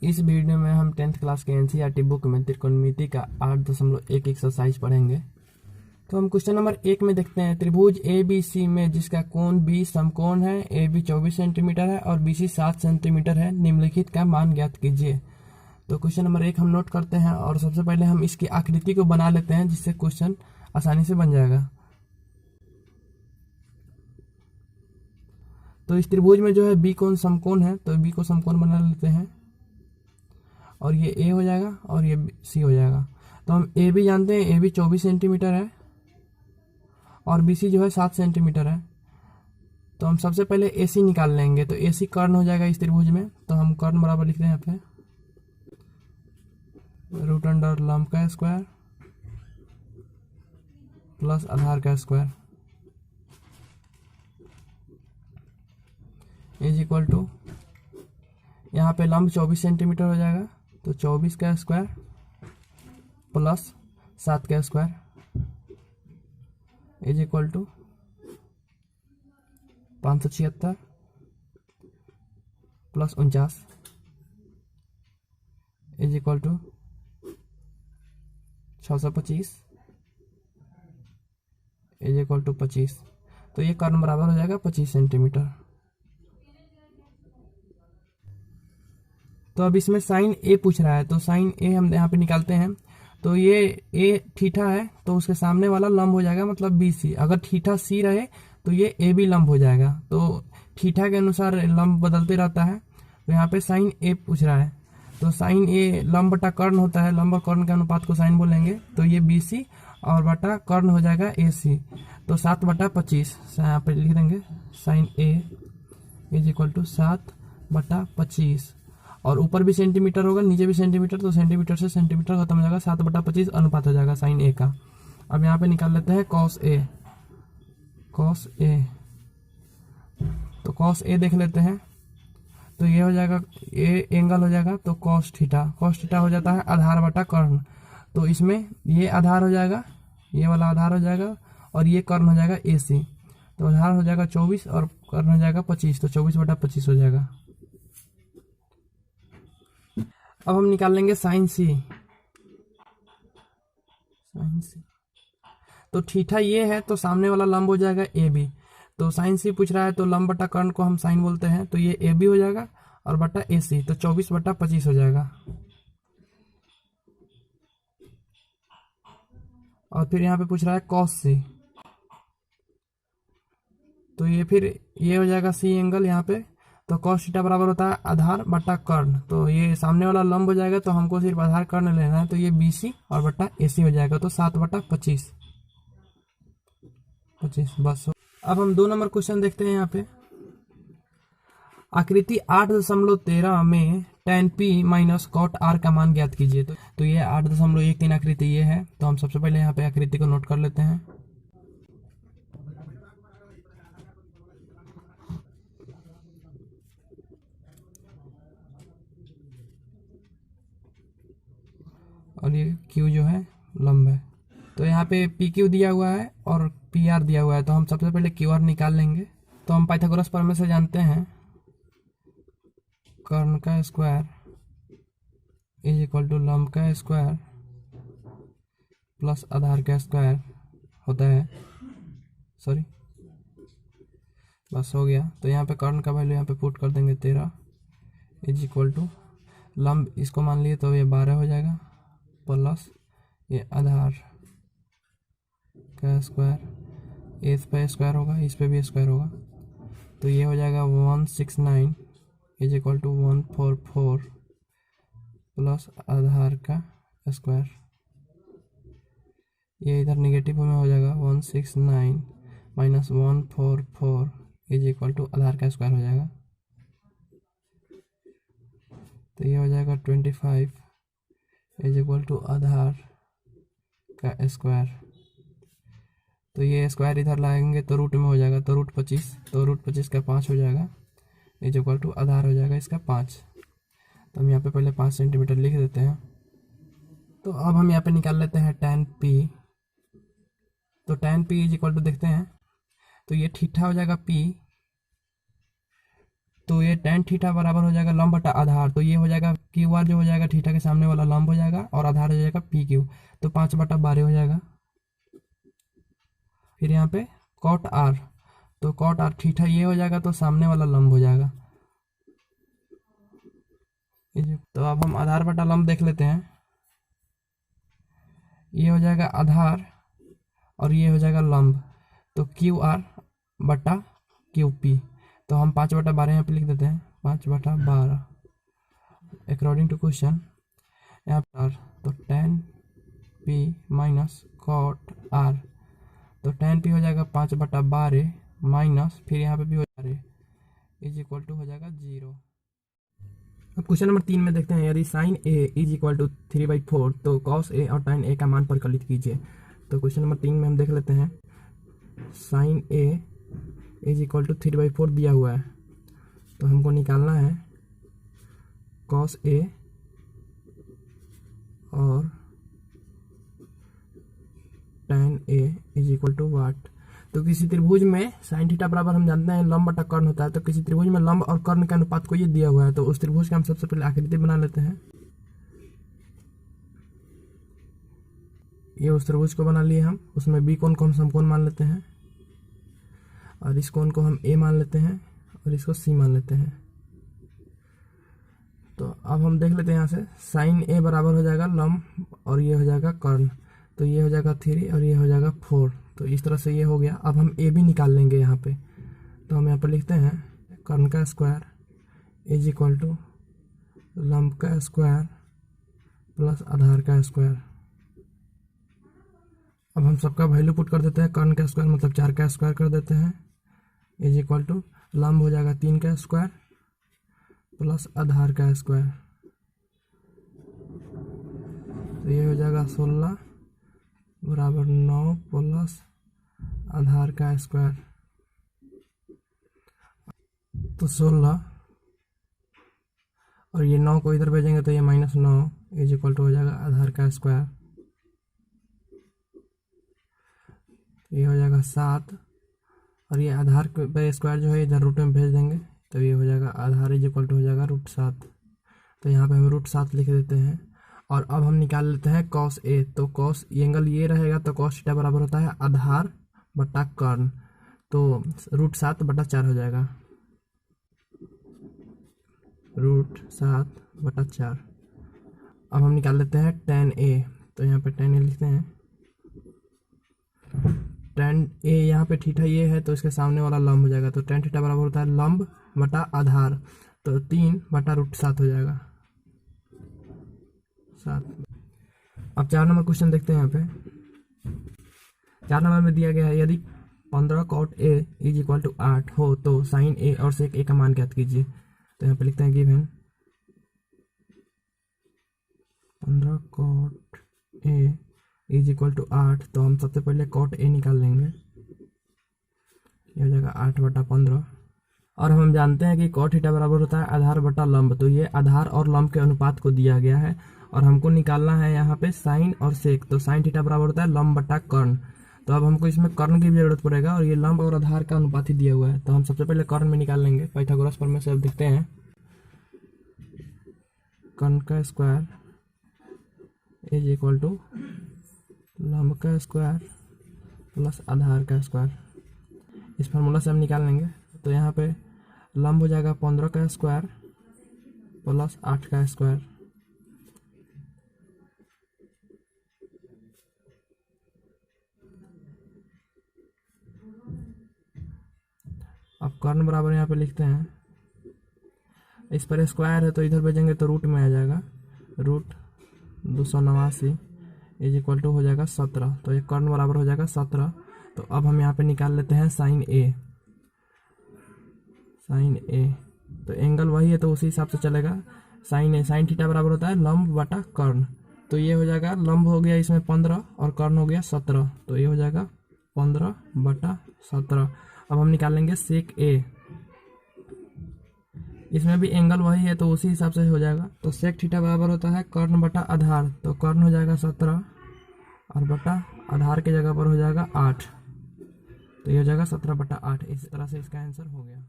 इस वीडियो में हम 10th क्लास के एनसीईआरटी बुक में त्रिकोणमिति का 8.1 एक्सरसाइज पढ़ेंगे। तो हम क्वेश्चन नंबर 1 में देखते हैं, त्रिभुज ए बी सी में जिसका कोण बी समकोण है, ए बी 24 सेंटीमीटर है और बी सी 7 सेंटीमीटर है, निम्नलिखित का मान ज्ञात कीजिए। तो क्वेश्चन नंबर 1 हम नोट करते हैं और सबसे पहले हम इसकी आकृति को बना लेते हैं, जिससे क्वेश्चन आसानी से बन जाएगा। तो इस त्रिभुज में जो है बी कोण समकोण है, तो बी को समकोण बना लेते हैं और ये ए हो जाएगा और ये सी हो जाएगा। तो हम ए बी जानते हैं, ए बी 24 सेंटीमीटर है और बी सी जो है 7 सेंटीमीटर है। तो हम सबसे पहले ए सी निकाल लेंगे। तो ए सी कर्ण हो जाएगा इस त्रिभुज में, तो हम कर्ण बराबर लिखते हैं यहाँ पे रूट अंडर लंब का स्क्वायर प्लस आधार का स्क्वायर इज इक्वल टू, यहाँ पे लंब 24 सेंटीमीटर हो जाएगा, तो 24 का स्क्वायर प्लस 7 का square is equal to 576 plus 49 is equal to 625 is equal to 25। तो ये कर्ण बराबर हो जाएगा 25 सेंटीमीटर। तो अब इसमें साइन ए पूछ रहा है, तो साइन ए हम यहाँ पे निकालते हैं। तो ये ए थीटा है, तो उसके सामने वाला लंब हो जाएगा मतलब बी सी। अगर थीटा सी रहे तो ये ए बी लंब हो जाएगा। तो थीटा के अनुसार लंब बदलते रहता है। तो यहाँ पे साइन ए पूछ रहा है, तो साइन ए लंब बटा कर्ण होता है, लंब और कर्ण के अनुपात को साइन बोलेंगे। तो ये बी सी और बटा कर्ण हो जाएगा ए सी। तो 7/25 यहाँ पे लिख देंगे, sine A is equal to 7/25। और ऊपर भी सेंटीमीटर होगा, नीचे भी सेंटीमीटर, तो सेंटीमीटर से सेंटीमीटर खत्म हो जाएगा, 7/25 अनुपात हो जाएगा साइन ए का। अब यहाँ पे निकाल लेते हैं कॉस ए। कॉस ए, तो कॉस ए देख लेते हैं। तो ये हो जाएगा, ए एंगल हो जाएगा, तो कॉस थीटा। कॉस थीटा हो जाता है आधार बटा कर्ण। तो इसमें ये आधार हो जाएगा, ये वाला आधार हो जाएगा और ये कर्ण हो जाएगा ए सी। तो आधार हो जाएगा 24 और कर्ण हो जाएगा 25, तो 24/25 हो जाएगा। अब हम निकाल लेंगे साइन सी। साइन सी, तो थीटा ये है, तो सामने वाला लंब हो जाएगा ए बी। तो साइन सी पूछ रहा है, तो लंब बटा कर्ण को हम साइन बोलते हैं, तो ये ए बी हो जाएगा और बटा ए सी, तो 24/25 हो जाएगा। और फिर यहाँ पे पूछ रहा है कॉस सी, तो ये फिर ये हो जाएगा सी एंगल यहाँ पे। तो कॉस थीटा बराबर होता है आधार बटा कर्ण। तो ये सामने वाला लंब हो जाएगा, तो हमको सिर्फ आधार कर्ण लेना है, तो ये बी सी और बटा ए सी हो जाएगा। तो 7/25 बस। अब हम 2 नंबर क्वेश्चन देखते हैं। यहाँ पे आकृति 8.13 में tan p minus cot r का मान ज्ञात कीजिए। तो ये 8.13 आकृति ये है। तो हम सबसे पहले यहाँ पे आकृति को नोट कर लेते हैं। और ये Q जो है लंब है। तो यहाँ पे PQ दिया हुआ है और PR दिया हुआ है। तो हम सबसे पहले QR निकाल लेंगे। तो हम पाइथागोरस प्रमेय से जानते हैं, कर्ण का स्क्वायर इज इक्वल टू लंब का स्क्वायर प्लस आधार का स्क्वायर होता है। सॉरी, बस हो गया। तो यहाँ पे कर्ण का वैल्यू यहाँ पे पुट कर देंगे 13 इज इक्वल टू लंब इसको मान लिए, तो ये 12 हो जाएगा प्लस ये आधार का स्क्वायर। इस पे स्क्वायर होगा, इस पे भी स्क्वायर होगा, तो ये हो जाएगा 169 इज इक्वल टू 144 प्लस आधार का स्क्वायर। ये इधर निगेटिव में हो जाएगा, 169 माइनस 144 इज इक्वल टू आधार का स्क्वायर हो जाएगा। तो ये हो जाएगा 25 इज इक्वल टू आधार का स्क्वायर। तो ये स्क्वायर इधर लाएंगे तो रूट में हो जाएगा, तो रूट 25, तो रूट 25 का 5 हो जाएगा इज इक्वल टू आधार हो जाएगा इसका 5। तो हम यहाँ पे पहले 5 सेंटीमीटर लिख देते हैं। तो अब हम यहाँ पे निकाल लेते हैं tan p। तो tan p is equal to देखते हैं, तो ये थीटा हो जाएगा p तो ये tan थीटा बराबर हो जाएगा लंब बटा आधार, तो ये हो जाएगा क्यू आर जो हो जाएगा थीटा के सामने वाला लंब हो जाएगा और आधार हो जाएगा पी क्यू, तो 5/12 हो जाएगा। फिर यहाँ पे कॉट आर, तो कॉट आर थीटा ये हो जाएगा तो सामने वाला लंब हो जाएगा। तो अब हम आधार बटा लंब देख लेते हैं। ये हो जाएगा आधार और ये हो जाएगा लंब, तो क्यू आर बटा क्यू पी, तो हम 5/12 यहाँ पे लिख देते हैं 5/12 अकॉर्डिंग टू क्वेश्चन। यहाँ पर तो tan P minus cot R, तो tan पी हो जाएगा 5/12 माइनस फिर यहाँ पे भी हो जाएगा इज इक्वल टू हो जाएगा 0। अब क्वेश्चन नंबर 3 में देखते हैं, यदि sine A is equal to 3/4 तो कॉस ए और tan ए का मान परिकलित कीजिए। तो क्वेश्चन नंबर 3 में हम देख लेते हैं, sine A is equal to 3/4 दिया हुआ है, तो हमको निकालना है कॉस ए और tan A is equal to what. तो किसी त्रिभुज में साइन थीटा बराबर हम जानते हैं लंब बटा कर्ण होता है, तो किसी त्रिभुज में लंब और कर्ण के अनुपात को ये दिया हुआ है, तो उस त्रिभुज का हम सबसे पहले आकृति बना लेते हैं। ये उस त्रिभुज को बना लिए हम, उसमें बी कोण को हम समकोण मान लेते हैं और इस कोण को हम ए मान लेते हैं और इसको सी मान लेते हैं। तो अब हम देख लेते हैं यहाँ से, साइन ए बराबर हो जाएगा लंब और ये हो जाएगा कर्ण, तो ये हो जाएगा 3 और ये हो जाएगा 4, तो इस तरह से ये हो गया। अब हम ए भी निकाल लेंगे यहाँ पे, तो हम यहाँ पे लिखते हैं कर्ण का स्क्वायर इज इक्वल टू लंब का स्क्वायर प्लस आधार का स्क्वायर। अब हम सबका वैल्यू पुट कर देते हैं, कर्ण का स्क्वायर मतलब 4 का स्क्वायर कर देते हैं इज इक्वल टू लंब हो जाएगा 3 का स्क्वायर प्लस आधार का स्क्वायर, तो ये हो जाएगा 16 बराबर 9 प्लस आधार का स्क्वायर, तो 16 और ये 9 को इधर भेजेंगे तो ये -9 इज इक्वल टू हो जाएगा आधार का स्क्वायर, ये हो जाएगा 7 और ये आधार पे स्क्वायर जो है इधर रूट में भेज देंगे, तो ये हो जाएगा आधार इज इक्वल टू हो जाएगा √7, तो यहाँ पे हम √7 लिख देते हैं। और अब हम निकाल लेते हैं कॉस ए, तो कॉस एंगल ये रहेगा, तो कॉस थीटा बराबर होता है आधार बटा कर्ण, तो √7/4 हो जाएगा, √7/4। अब हम निकाल लेते हैं tan ए, तो यहाँ पे tan ए लिखते हैं, tan ए यहाँ पे थीटा ये है तो इसके सामने वाला लंब हो जाएगा, तो tan थीटा बराबर होता है लंब बटा आधार, तो 3/√7 हो जाएगा 7। अब 4 नंबर क्वेश्चन देखते हैं। यहाँ पे 4 नंबर में दिया गया है, यदि 15 cot a is equal to 8 हो तो साइन ए और सेक ए का मान ज्ञात कीजिए। तो यहाँ पे लिखते हैं given 15 cot a is equal to 8, तो हम सबसे पहले cot a निकाल लेंगे, ये हो जाएगा 8/15। और हम जानते हैं कि cot थीटा बराबर होता है आधार बटा लंब, तो ये आधार और लंब के अनुपात को दिया गया है और हमको निकालना है यहाँ पे साइन और सेक, तो साइन थीटा बराबर होता है लंब बटा कर्ण, तो अब हमको इसमें कर्ण की भी जरूरत पड़ेगा और ये लंब और आधार का अनुपात ही दिया हुआ है, तो हम सबसे पहले कर्ण में निकाल लेंगे। पाइथागोरस प्रमेय से अब देखते हैं, कर्ण का स्क्वायर इज इक्वल टू लंब का स्क्वायर प्लस आधार का स्क्वायर, इस फार्मूला से हम निकाल लेंगे। तो यहाँ पे लंब हो जाएगा 15 का स्क्वायर प्लस 8 का स्क्वायर, अब कर्ण बराबर यहाँ पे लिखते हैं, इस पर स्क्वायर है तो इधर भेजेंगे तो रूट में आ जाएगा, √289 इज इक्वल टू हो जाएगा 17, तो ये कर्ण बराबर हो जाएगा 17। तो अब हम यहाँ पे निकाल लेते हैं साइन ए, तो एंगल वही है तो उसी हिसाब से चलेगा। साइन थीटा बराबर होता है लंब बटा कर्ण, तो ये हो जाएगा लंब हो गया इसमें 15 और कर्ण हो गया 17, तो ये हो जाएगा 15/17। अब हम निकालेंगे सेक ए, इसमें भी एंगल वही है तो उसी हिसाब से हो जाएगा। तो सेक थीटा बराबर होता है कर्ण बटा आधार, तो कर्ण हो जाएगा 17 और बटा आधार की जगह पर हो जाएगा 8, तो ये हो जाएगा 17/8। इस तरह से इसका आंसर हो गया।